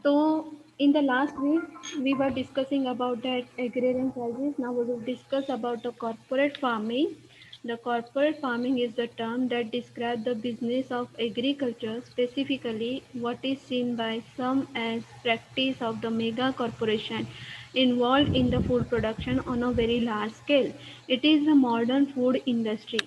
So, in the last week, we were discussing about that agrarian crisis. Now we will discuss about the corporate farming. The corporate farming is the term that describes the business of agriculture, specifically what is seen by some as practice of the mega corporation involved in the food production on a very large scale. It is the modern food industry.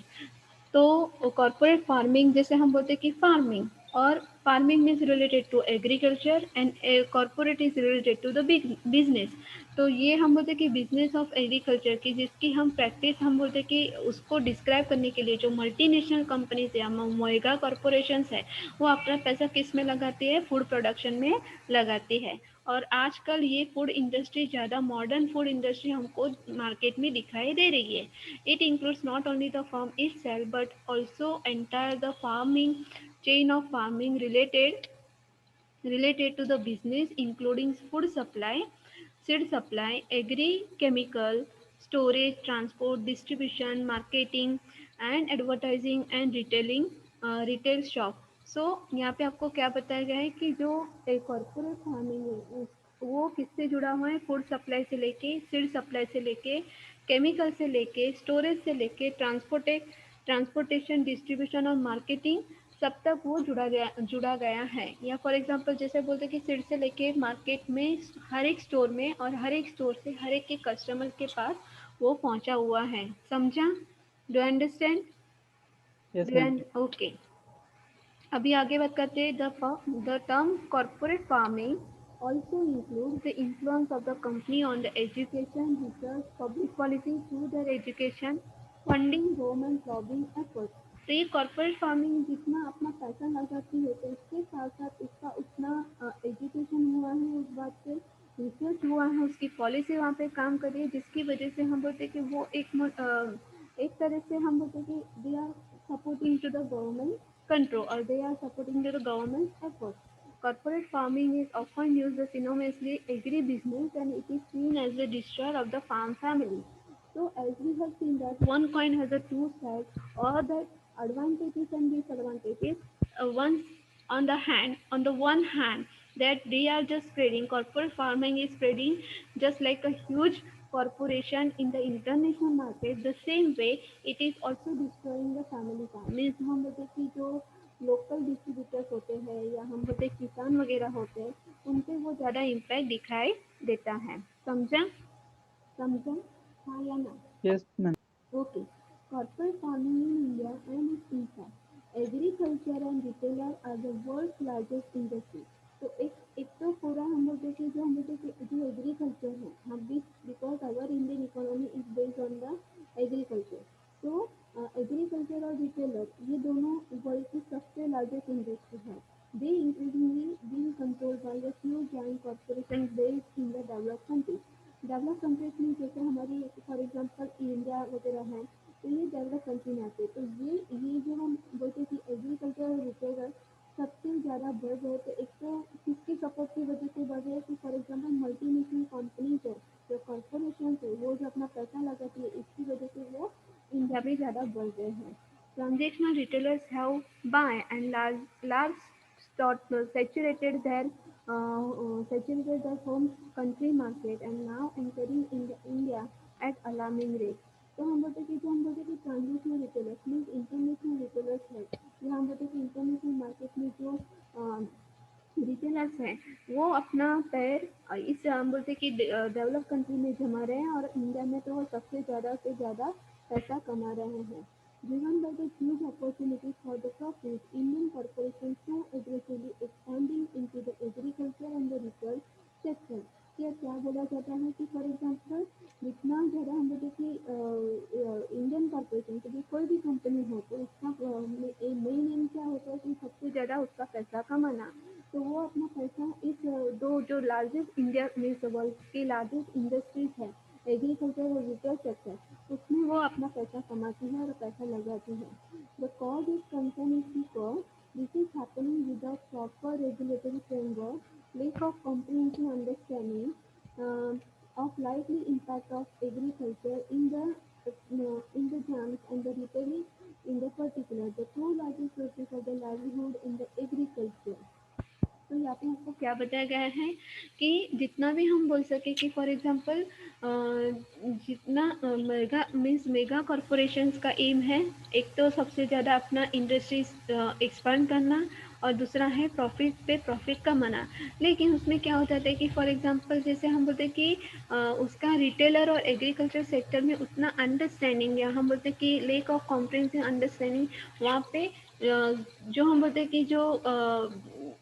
तो corporate farming जैसे हम बोलते हैं कि farming और farming is related to agriculture and corporate is related to the business. तो ये हम बोलते हैं कि बिजनेस ऑफ एग्रीकल्चर की जिसकी हम प्रैक्टिस हम बोलते हैं कि उसको डिस्क्राइब करने के लिए जो मल्टीनेशनल कंपनीज या मेगा कॉरपोरेशंस है वो अपना पैसा किस में लगाती है, फूड प्रोडक्शन में लगाती है। और आजकल ये फूड इंडस्ट्री ज़्यादा मॉडर्न फूड इंडस्ट्री हमको मार्केट में दिखाई दे रही है। It includes not only the farm itself but also entire the farming chain of farming related to the business including food supply, seed supply, agri-chemical, storage, transport, distribution, marketing and advertising and retailing retail shop. सो यहाँ पे आपको क्या बताया गया है कि जो corporate farming है वो किससे जुड़ा हुआ है, फूड सप्लाई से लेके, सीड सप्लाई से लेके, केमिकल से लेके, स्टोरेज से लेके, ट्रांसपोर्टेशन, डिस्ट्रीब्यूशन और मार्केटिंग सब तक वो जुड़ा गया है। या फॉर एग्जांपल जैसे बोलते हैं कि सीड से लेके मार्केट में हर एक स्टोर में और हर एक स्टोर से हर एक के कस्टमर के पास वो पहुंचा हुआ है। समझा? Do understand? Yes, do ma'am. Okay. अभी आगे बात करते हैं। The term corporate farming also includes the influence of the company on the education, research, public policy through their education, funding, government lobbying efforts। तो ये कॉर्पोरेट फार्मिंग जितना अपना पैसा लगाती है तो उसके साथ साथ उसका उतना एजुकेशन हुआ है, उस बात पे रिसर्च हुआ है, उसकी पॉलिसी वहाँ पे काम कर रही है जिसकी वजह से हम बोलते हैं कि वो एक तरह से हम बोलते हैं कि they are supporting to the government control or they are supporting to the government efforts। Corporate farming is often used as synonymously agribusiness and it is seen as the destroyer of the farm family। So as we have seen that one coin has a two sides or that advantages and disadvantages. Once on the one hand that they are just spreading, corporate farming is spreading just like a huge corporation in the international market, the same way it is also destroying the family farm। Means हम बोलते कि जो local distributors होते हैं या हम बोलते किसान वगैरह होते हैं उन पे वो ज़्यादा इम्पैक्ट दिखाई देता है। समझा? समझा? हाँ या ना? Yes, ma'am. Okay. Corporate farming in India and its impact. Agriculture and retailer are the world's largest industry। तो एक तो पूरा हम लोग देखें जो हम लोग देखें जो एग्रीकल्चर है हम भी because our Indian economy is based on the agriculture. तो एग्रीकल्चर और रिटेलर ये दोनों वर्ल्ड की सबसे लार्जेस्ट इंडस्ट्री है। They increasingly being controlled by the few giant corporation based in the developed countries. Develop countries में जैसे हमारी फॉर एग्जांपल इंडिया वगैरह है तो ये डेवलप कंट्री में आते हैं। तो ये जो हम बोलते हैं कि एग्रीकल्चर और रिटेलर सबसे ज़्यादा बढ़ रहे थे। एक तो किसकी सपोर्ट की वजह से बढ़ रहे हैं कि फॉर एग्जांपल मल्टीनेशनल कंपनीज है जो कॉरपोरेशन है वो जो अपना पैसा लगाती है इसकी वजह से वो इंडिया में ज़्यादा बढ़ रहे हैं। Transactional retailers have by and large saturated their saturated their home country market and now entering in the India at alarming rate। तो हम बोलते हैं कि जो हम बोलते हैं कि transitional retailers means international retailers है या हम बोलते हैं कि इंटरनेशनल मार्केट में जो रिटेलर्स हैं वो अपना पैर इस हम बोलते हैं कि डेवलप कंट्री में जमा रहे हैं और इंडिया में तो वो सबसे ज़्यादा से ज़्यादा पैसा कमा रहे हैं। Driven by the huge opportunities for the profit, Indian corporations so aggressively expanding into the agriculture and the retail sector। क्या क्या बोला जाता है कि फॉर एग्जांपल जितना ज़्यादा हम बोलते कि इंडियन कॉर्पोरेशन की कोई भी कंपनी हो तो उसका मेन एम क्या होता है कि सबसे ज़्यादा उसका पैसा कमाना। तो वो अपना पैसा इस दो जो लार्जेस्ट इंडिया मीन्स वर्ल्ड की लार्जेस्ट इंडस्ट्रीज है एग्रीकल्चर और रिटेल सेक्टर उसमें वो अपना पैसा कमाती है और पैसा लगाती है। The cause is concern is because this is happening without proper regulatory framework, lack of comprehensive understanding of likely impact of agriculture in the jams and the retailing in the particular, the two largest sources of the livelihood in the agriculture। तो यहाँ क्या बताया गया है कि जितना भी हम बोल सके कि फॉर एग्जांपल जितना मेगा कॉरपोरेशंस का एम है, एक तो सबसे ज़्यादा अपना इंडस्ट्रीज एक्सपांड करना और दूसरा है प्रॉफिट पे प्रॉफिट कमाना। लेकिन उसमें क्या हो जाता है कि फॉर एग्जांपल जैसे हम बोलते हैं कि उसका रिटेलर और एग्रीकल्चर सेक्टर में उतना अंडरस्टैंडिंग, या हम बोलते हैं कि लेक ऑफ कॉम्प्रिहेंसिव अंडरस्टैंडिंग वहाँ पे जो हम बोलते हैं कि जो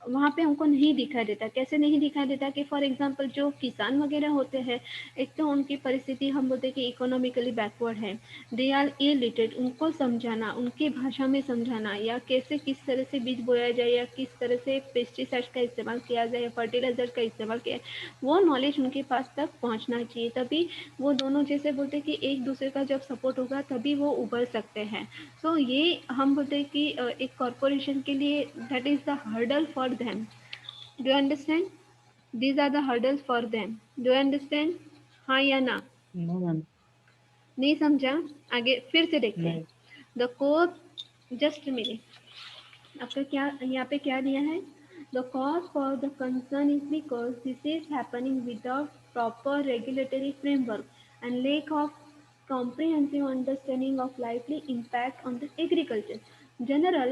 वहाँ पे हमको नहीं दिखाई देता। कैसे नहीं दिखाई देता कि फॉर एग्जांपल जो किसान वगैरह होते हैं, एक तो उनकी परिस्थिति हम बोलते हैं कि इकोनॉमिकली बैकवर्ड है, दे आर इलिटरेट। उनको समझाना, उनकी भाषा में समझाना, या कैसे किस तरह से बीज बोया जाए, या किस तरह से पेस्टिसाइड्स का इस्तेमाल किया जाए, या फर्टिलाइजर का इस्तेमाल किया जाए, वो नॉलेज उनके पास तक पहुँचना चाहिए। तभी वो दोनों जैसे बोलते हैं कि एक दूसरे का जब सपोर्ट होगा तभी वो उभर सकते हैं। सो ये हम बोलते हैं कि एक कॉरपोरेशन के लिए that is the hurdle for them. Do you understand? These are the hurdles for them. Do you understand? हाँ या ना? No ma'am. नहीं समझा? आगे फिर से देखते हैं। नहीं। द कोर, जस्ट मिनट, आपका क्या यहाँ पे क्या दिया है? The cause for the concern is because this is happening without proper regulatory framework and lake of comprehensive understanding of likely impact on the agriculture general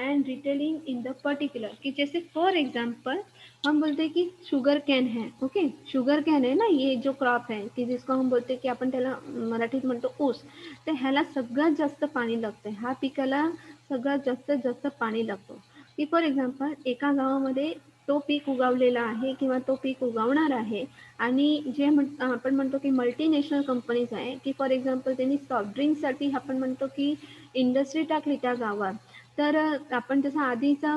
and retailing in the particular। कि जैसे for example हम बोलते हैं कि sugar cane है, okay, sugar cane है ना, ये जो क्रॉप है की जिसको हम बोलते की आपण त्याला मराठीत म्हणतो ऊस, तर ह्याला सगळ्यात जास्त पाणी लागते, ह्या पिकाला सगळ्यात जास्त पाणी लागतो। की फॉर एक्झाम्पल एका गावामध्ये तो पीक उगवलेला आहे किंवा तो पीक उगवणार आहे, आणि जे आपण म्हणतो की मल्टीनॅशनल कंपनीज आहे की फॉर एक्झाम्पल त्यांनी सॉफ्ट ड्रिंकसाठी आपण म्हणतो की इंडस्ट्री टाकली त्या गावात, तर आपण जसं आधीचा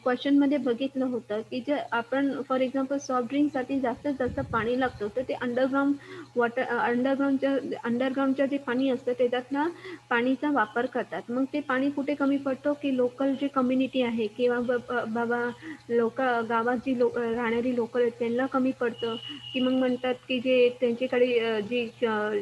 क्वेश्चनमध्ये बघितलं होतं की जे आपण फॉर एक्झाम्पल सॉफ्ट ड्रिंकसाठी जास्तीत जास्त पाणी लागतं, तर ते अंडरग्राउंड वॉटर अंडरग्राउंडच्या जे पाणी असतं त्याच्यातनं पाणीचा वापर करतात। मग ते पाणी कुठे कमी पडतो की लोकल जे कम्युनिटी आहे किंवा बाबा लोक गावात जी राहणारी लोकल आहेत त्यांना कमी पडतं, की मग म्हणतात की जे त्यांच्याकडे जी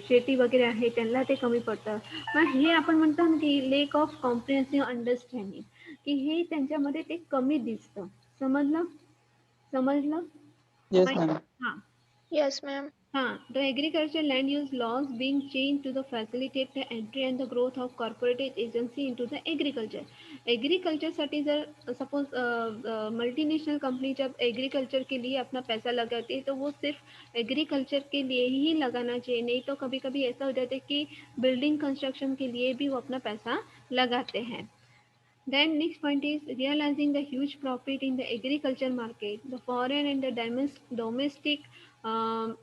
शेती वगैरे आहे त्यांना ते कमी पडतं। मग हे आपण म्हणतो ना की लेक ऑफ कॉम्प्रिहेन्सिव्ह अंडरस्टँडिंग, की हे त्यांच्यामध्ये ते कमी दिसतं। समजलं? समजलं? यस माहित- मैम। हा Yes, ma'am. हाँ, the agriculture land use laws being changed to the facilitate the entry and the growth of corporate agency into the agriculture। Agriculture साठी जर सपोज मल्टीनेशनल कंपनी जब एग्रीकल्चर के लिए अपना पैसा लगाती है तो वो सिर्फ एग्रीकल्चर के लिए ही लगाना चाहिए, नहीं तो कभी कभी ऐसा हो जाता है कि बिल्डिंग कंस्ट्रक्शन के लिए भी वो अपना पैसा लगाते हैं। Then next point is realizing the huge profit in the agriculture market. The foreign and the domestic um,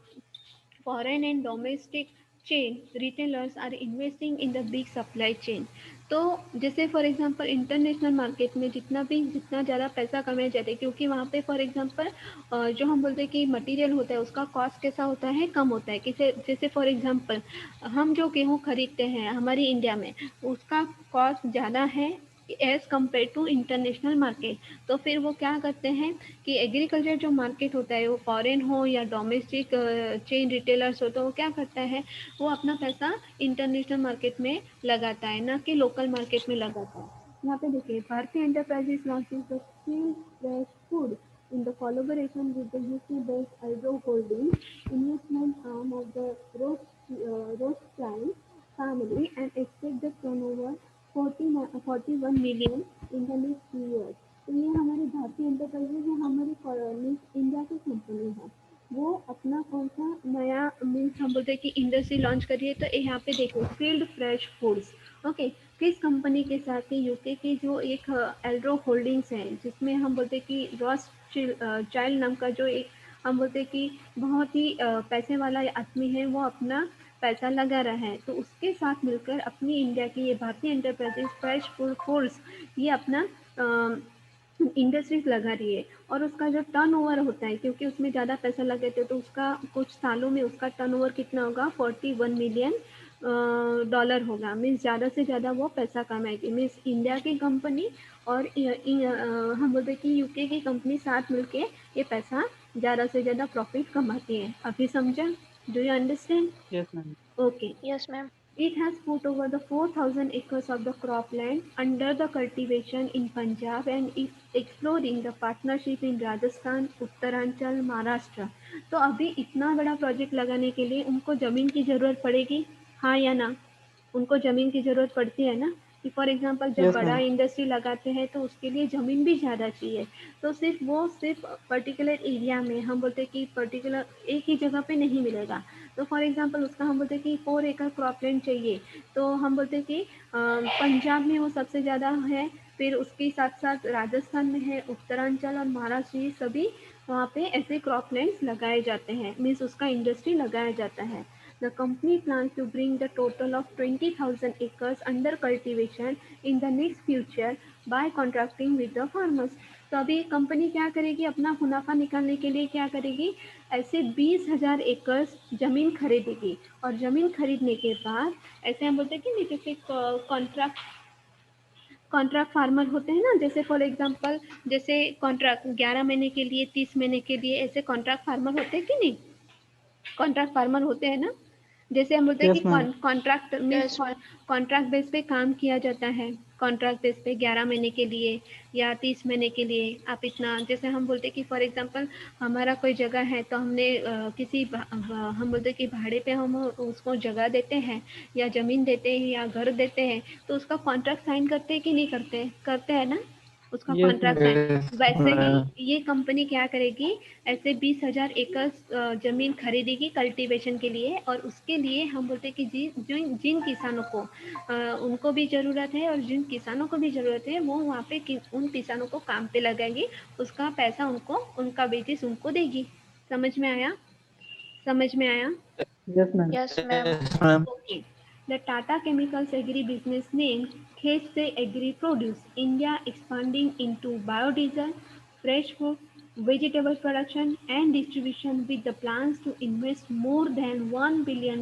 foreign and domestic chain retailers are investing in the big supply chain। तो जैसे फॉर एग्जांपल इंटरनेशनल मार्केट में जितना ज़्यादा पैसा कमाया जाता है, क्योंकि वहाँ पे फॉर एग्जांपल जो हम बोलते हैं कि मटेरियल होता है उसका कॉस्ट कैसा होता है, कम होता है। किसे जैसे फॉर एग्जांपल हम जो गेहूँ खरीदते हैं हमारी इंडिया में, उसका कॉस्ट ज़्यादा है as compare to international market. तो फिर वो क्या करते हैं कि एग्रीकल्चर जो मार्केट होता है वो फॉरेन हो या डोमेस्टिक चेन रिटेलर्स हो, तो वो क्या करता है, वो अपना पैसा इंटरनेशनल मार्केट में लगाता है, ना कि लोकल मार्केट में लगाता है। यहाँ पे देखिए भारतीय enterprises launches the steel fresh food in the collaboration with the UK-based Aldo Holdings investment arm of the Rothschild family and expect the turnover 41 million in the next few years। तो ये हमारी भारतीय एंटरप्राइजेज है, हमारी India की company है। वो अपना कौन सा नया मीन्स हम बोलते हैं कि इंडस्ट्री लॉन्च करिए, तो यहाँ पे देखो फील्ड फ्रेश फूड्स, ओके, किस कंपनी के साथ कि यूके की जो एक एल्ड्रो होल्डिंग्स है, जिसमें हम बोलते हैं कि रॉस चाइल्ड नाम का जो एक हम बोलते हैं कि बहुत ही पैसे वाला आदमी है, वो अपना पैसा लगा रहा है, तो उसके साथ मिलकर अपनी इंडिया की ये भारतीय एंटरप्राइजेस फ्रेश फूड फोर्स ये अपना इंडस्ट्रीज लगा रही है। और उसका जो टर्नओवर होता है, क्योंकि उसमें ज़्यादा पैसा लगे थे, तो उसका कुछ सालों में उसका टर्नओवर कितना होगा, 41 मिलियन डॉलर होगा। मीन्स ज़्यादा से ज़्यादा वो पैसा कमाएगी। मीन्स इंडिया की कंपनी और हम बोलते हैं कि यूके की कंपनी साथ मिलके ये पैसा ज़्यादा से ज़्यादा प्रॉफिट कमाती है। अभी समझा? Do you understand? Yes ma'am. Okay. Yes, ma'am. It has put over the 4,000 acres of the cropland under the cultivation in Punjab and is exploring the partnership in Rajasthan, Uttaranchal, Maharashtra. तो अभी इतना बड़ा प्रोजेक्ट लगाने के लिए उनको ज़मीन की ज़रूरत पड़ेगी, हाँ या ना? उनको ज़मीन की ज़रूरत पड़ती है ना, कि फॉर एग्जांपल जब Yes, बड़ा ma'am. इंडस्ट्री लगाते हैं तो उसके लिए ज़मीन भी ज़्यादा चाहिए। तो सिर्फ पर्टिकुलर एरिया में हम बोलते हैं कि पर्टिकुलर एक ही जगह पे नहीं मिलेगा। तो फॉर एग्जांपल उसका हम बोलते हैं कि 4 एकड़ क्रॉपलैंड चाहिए, तो हम बोलते हैं कि पंजाब में वो सबसे ज़्यादा है, फिर उसके साथ साथ राजस्थान में है, उत्तरांचल और महाराष्ट्र, ये सभी वहाँ पे ऐसे क्रॉपलैंड्स लगाए जाते हैं, मीन्स उसका इंडस्ट्री लगाया जाता है। The company plans to bring the total of 20,000 acres under cultivation in the next future by contracting with the farmers. तो अभी कंपनी क्या करेगी, अपना मुनाफा निकालने के लिए क्या करेगी, ऐसे 20,000 एकर्स ज़मीन खरीदेगी, और ज़मीन खरीदने के बाद ऐसे हम बोलते हैं कि जैसे कॉन्ट्रैक्ट कॉन्ट्रैक्ट फार्मर होते हैं ना, जैसे फॉर एग्जांपल जैसे कॉन्ट्रैक्ट 11 महीने के लिए, 30 महीने के लिए, ऐसे कॉन्ट्रैक्ट फार्मर होते हैं कि नहीं? कॉन्ट्रैक्ट फार्मर होते हैं ना, जैसे हम बोलते हैं कि Yes, ma'am. Contract means Yes, ma'am. Contract base पे काम किया जाता है, कॉन्ट्रैक्ट बेस पे 11 महीने के लिए या 30 महीने के लिए आप इतना, जैसे हम बोलते हैं कि फॉर एग्जांपल हमारा कोई जगह है तो हमने हम बोलते हैं कि भाड़े पे हम उसको जगह देते हैं या ज़मीन देते हैं या घर देते हैं, तो उसका कॉन्ट्रैक्ट साइन करते हैं कि नहीं करते, करते हैं ना, उसका Yes, contract ma'am. Sign. Yes, वैसे ही ma'am. ये कंपनी क्या करेगी, ऐसे 20,000 एकड़ ज़मीन खरीदेगी कल्टीवेशन के लिए, और उसके लिए हम बोलते हैं कि जिन जिन किसानों को उनको भी ज़रूरत है और जिन किसानों को भी ज़रूरत है वो वहाँ पे उन किसानों को काम पे लगाएगी, उसका पैसा उनको, उनका वेजेस उनको देगी। समझ में आया? समझ में आया? Yes, ma'am. Yes, ma'am. Yes, ma'am. Okay. The Tata Chemicals agribusiness name Khetse Agri Produce India expanding into biodiesel, fresh food, vegetable production and distribution with the plans to invest more than $1 billion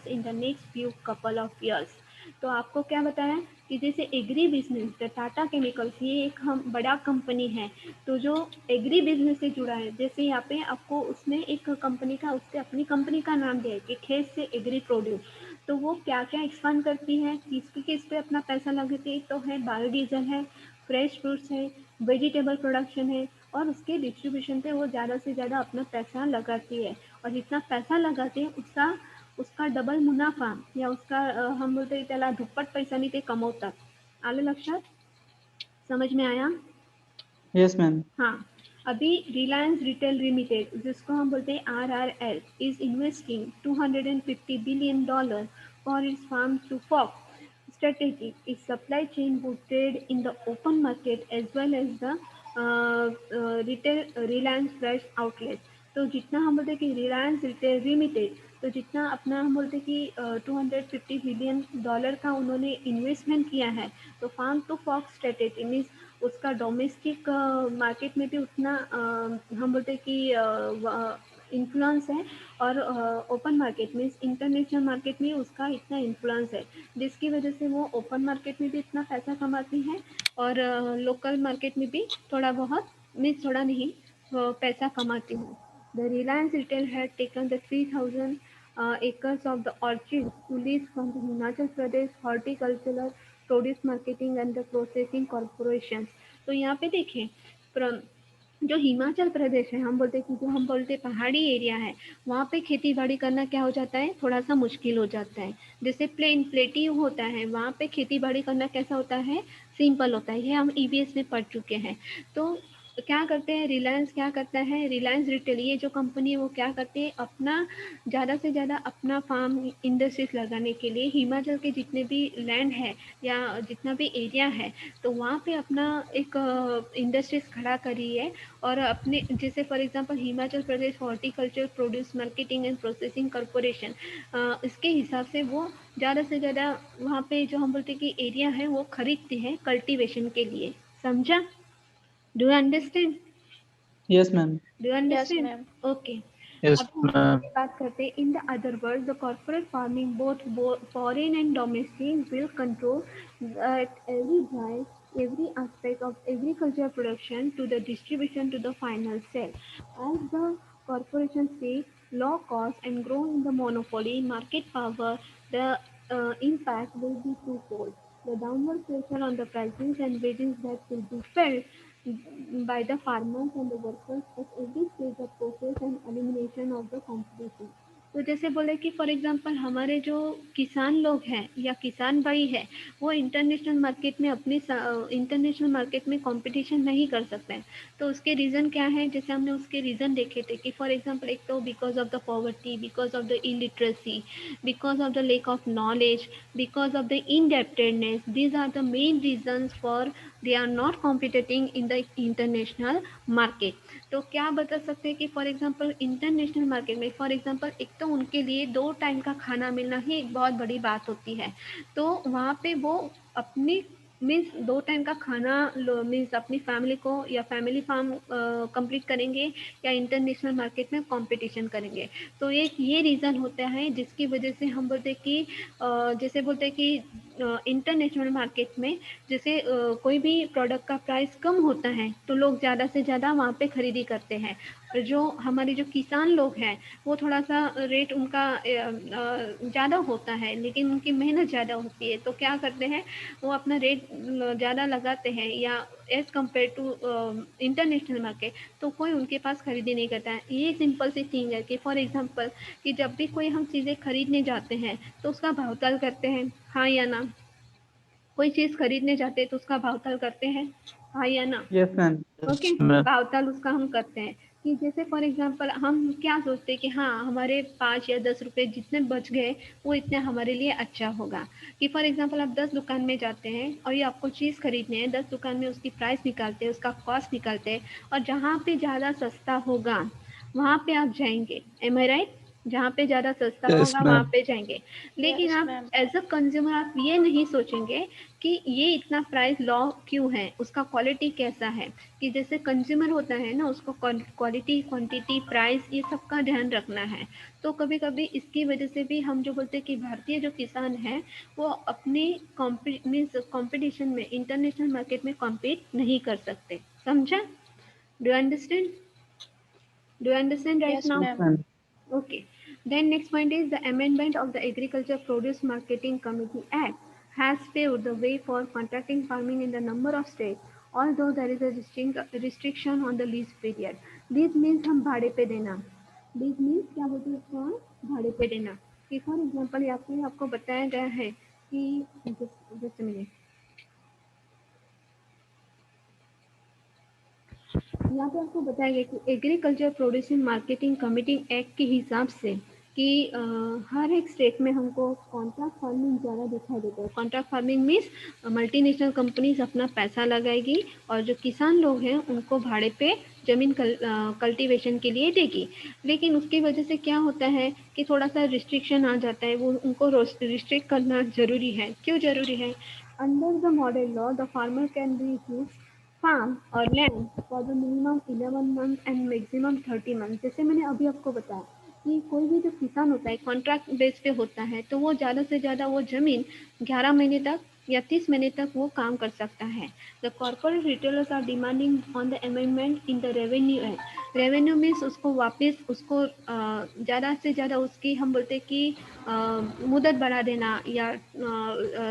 in the next few couple of years. तो आपको क्या बताया कि जैसे agri business, the Tata chemicals, ये एक हम बड़ा कंपनी है, तो जो एग्री बिजनेस से जुड़ा है, जैसे यहाँ पे आपको उसने एक कंपनी का, उसके अपनी कंपनी का नाम दिया है कि खेत से एग्री प्रोड्यूस, तो वो क्या क्या एक्सपांड करती है, किस पे अपना पैसा लगाती है, तो है बायोडीजल है, फ्रेश फ्रूट्स है, वेजिटेबल प्रोडक्शन है, और उसके डिस्ट्रीब्यूशन पे वो ज़्यादा से ज़्यादा अपना पैसा लगाती है, और जितना पैसा लगाती है उसका उसका डबल मुनाफा या उसका हम बोलते हैं त्याला दुप्पट पैशाने ते कमवतात। आलं लक्षात? समझ में आया? Yes, ma'am. हाँ, अभी रिलायंस रिटेल लिमिटेड, जिसको हम बोलते हैं RRL, is investing $250 billion for its farm to fork strategy. Its supply chain would trade in the open market as well as the retail Reliance Fresh outlets. तो जितना हम बोलते हैं कि रिलायंस रिटेल लिमिटेड, तो जितना अपना हम बोलते हैं कि $250 बिलियन का उन्होंने इन्वेस्टमेंट किया है, तो farm to fork strategy means उसका डोमेस्टिक मार्केट में भी उतना हम बोलते हैं कि इन्फ्लुएंस है, और ओपन मार्केट में इंटरनेशनल मार्केट में उसका इतना इन्फ्लुएंस है, जिसकी वजह से वो ओपन मार्केट में भी इतना पैसा कमाती है और लोकल मार्केट में भी थोड़ा बहुत, मीन्स थोड़ा नहीं, पैसा कमाती है। The Reliance retail had taken the 3,000 acres of the orchid to lease from the Himachal Pradesh Horticultural Produce Marketing and the Processing Corporations। तो यहाँ पे देखें, जो हिमाचल प्रदेश है, हम बोलते कि जो हम बोलते पहाड़ी एरिया है, वहाँ पे खेती बाड़ी करना क्या हो जाता है, थोड़ा सा मुश्किल हो जाता है। जैसे प्लेटिव होता है, वहाँ पे खेती बाड़ी करना कैसा होता है, सिंपल होता है, ये हम ईवीएस में पढ़ चुके हैं। तो क्या करते हैं, रिलायंस क्या करता है, रिलायंस रिटेल ये जो कंपनी है वो क्या करती है, अपना ज़्यादा से ज़्यादा अपना फार्म इंडस्ट्रीज लगाने के लिए हिमाचल के जितने भी लैंड है या जितना भी एरिया है, तो वहाँ पे अपना एक इंडस्ट्रीज खड़ा करी है, और अपने जैसे for example Himachal Pradesh horticulture produce marketing and processing corporation, इसके हिसाब से वो ज़्यादा से ज़्यादा वहाँ पे जो हम बोलते कि एरिया है वो खरीदते हैं कल्टीवेशन के लिए। समझा? Do you understand? Yes, ma'am. Do you Yes, understand? Ma'am. Okay. अब Yes, हम ma'am. आगे बात करते हैं, in the other word the corporate farming both foreign and domestic will control at every drive every aspect of agriculture production to the distribution to the final sale. As the corporations seek low cost and grow in the monopoly market power, the impact will be twofold. The downward pressure on the prices and wages that will be felt by the farmers and the workers at every stage of process and elimination of the competition. तो जैसे बोले कि for example हमारे जो किसान लोग हैं या किसान भाई है वो इंटरनेशनल मार्केट में अपनी इंटरनेशनल मार्केट में कंपटीशन नहीं कर सकते हैं। तो उसके रीज़न क्या है, जैसे हमने उसके रीज़न देखे थे कि फॉर एग्जांपल एक तो because of the poverty, because of the illiteracy, because of the lack of knowledge, because of the indebtedness. These are the main reasons for they are not competing in the international market. तो क्या बता सकते हैं कि for example international market में for example एक तो उनके लिए 2 टाइम का खाना मिलना ही एक बहुत बड़ी बात होती है। तो वहाँ पे वो अपनी मीन्स 2 टाइम का खाना मीन्स अपनी फैमिली को या फैमिली फार्म कंप्लीट करेंगे या इंटरनेशनल मार्केट में कंपटीशन करेंगे। तो एक ये रीज़न होता है जिसकी वजह से हम बोलते हैं कि जैसे बोलते हैं कि इंटरनेशनल मार्केट में जैसे कोई भी प्रोडक्ट का प्राइस कम होता है तो लोग ज़्यादा से ज़्यादा वहाँ पे खरीदी करते हैं। और जो हमारे जो किसान लोग हैं वो थोड़ा सा रेट उनका ज़्यादा होता है लेकिन उनकी मेहनत ज़्यादा होती है, तो क्या करते हैं वो अपना रेट ज़्यादा लगाते हैं या as compare to international market, तो कोई उनके पास खरीदी नहीं करता है। ये सिंपल सी थिंग है कि फॉर एग्जांपल कि जब भी कोई हम चीज़ें खरीदने जाते हैं तो उसका भाव-ताल करते हैं, हाँ या ना? कोई चीज़ खरीदने जाते हैं तो उसका भाव-ताल करते हैं, हाँ या ना? Yes, ma'am. ओके, भाव-ताल उसका हम करते हैं कि जैसे फॉर एग्जांपल हम क्या सोचते हैं कि हाँ, हमारे 5 या 10 रुपए जितने बच गए वो इतने हमारे लिए अच्छा होगा। कि फॉर एग्जांपल आप 10 दुकान में जाते हैं और ये आपको चीज़ खरीदनी है, 10 दुकान में उसकी प्राइस निकालते हैं, उसका कॉस्ट निकालते हैं और जहाँ पे ज़्यादा सस्ता होगा, वहाँ पे आप जाएँगे। एम आई राइट? जहाँ पे ज़्यादा सस्ता Yes, होगा वहाँ ma'am. पे जाएँगे। लेकिन Yes, आप ma'am. एज़ अ कंज्यूमर आप ये नहीं सोचेंगे कि ये इतना प्राइस लो क्यों है, उसका क्वालिटी कैसा है। कि जैसे कंज्यूमर होता है ना उसको क्वालिटी, क्वांटिटी, प्राइस ये सब का ध्यान रखना है। तो कभी-कभी इसकी वजह से भी हम जो बोलते हैं कि भारतीय जो किसान हैं वो अपनी कॉम्पिटिशन में इंटरनेशनल मार्केट में कॉम्पीट नहीं कर सकते। समझा? Do you understand? Do you understand right Yes, now? Yes, ma'am. ma'am. Okay. Then next point is the amendment of the Agriculture Produce Marketing Committee Act has paved the way for contracting farming in the number of states, although there is a restriction on the lease period. This means हम भाड़े पे देना। This means क्या बोलते हैं इसको हम? भाड़े पे देना। कि फॉर एग्जाम्पल यहाँ पे आपको बताया गया है कि जस्ट मिनट, यहाँ पे आपको बताया गया कि agriculture producing marketing committee act के हिसाब से कि हर एक स्टेट में हमको कॉन्ट्रैक्ट फार्मिंग ज़्यादा दिखाई देता है। Contract farming means multinational companies अपना पैसा लगाएगी और जो किसान लोग हैं उनको भाड़े पे ज़मीन कल्टीवेशन के लिए देगी। लेकिन उसकी वजह से क्या होता है कि थोड़ा सा रिस्ट्रिक्शन आ जाता है, वो उनको रिस्ट्रिक्ट करना ज़रूरी है। क्यों ज़रूरी है? Under the model law the farmer can be farm or land for the minimum 11 months and maximum 30 months। जैसे मैंने अभी आपको बताया कि कोई भी जो किसान होता है कॉन्ट्रैक्ट बेस पे होता है तो वो ज़्यादा से ज़्यादा वो ज़मीन 11 महीने तक या 30 महीने तक वो काम कर सकता है। The corporate retailers are demanding on the amendment in the revenue act. Revenue means उसको वापस उसको ज़्यादा से ज़्यादा उसकी हम बोलते हैं कि मुदत बढ़ा देना या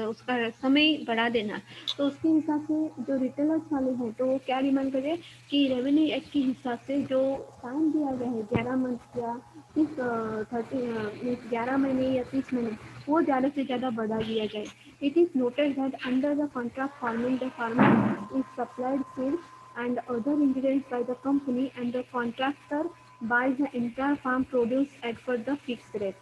उसका समय बढ़ा देना। तो उसके हिसाब से जो रिटेलर्स वाले हैं तो वो क्या डिमांड कर रहे हैं कि रेवेन्यू एक्ट के हिसाब से जो टाइम दिया गया है 11 मंथ या 11 महीने या 30 महीने वो ज़्यादा से ज़्यादा बढ़ा दिया जाए। It is noted that under the contract farming the farmer is supplied seeds and other ingredients by the company and the contractor buys the entire farm produce at for the fixed rate।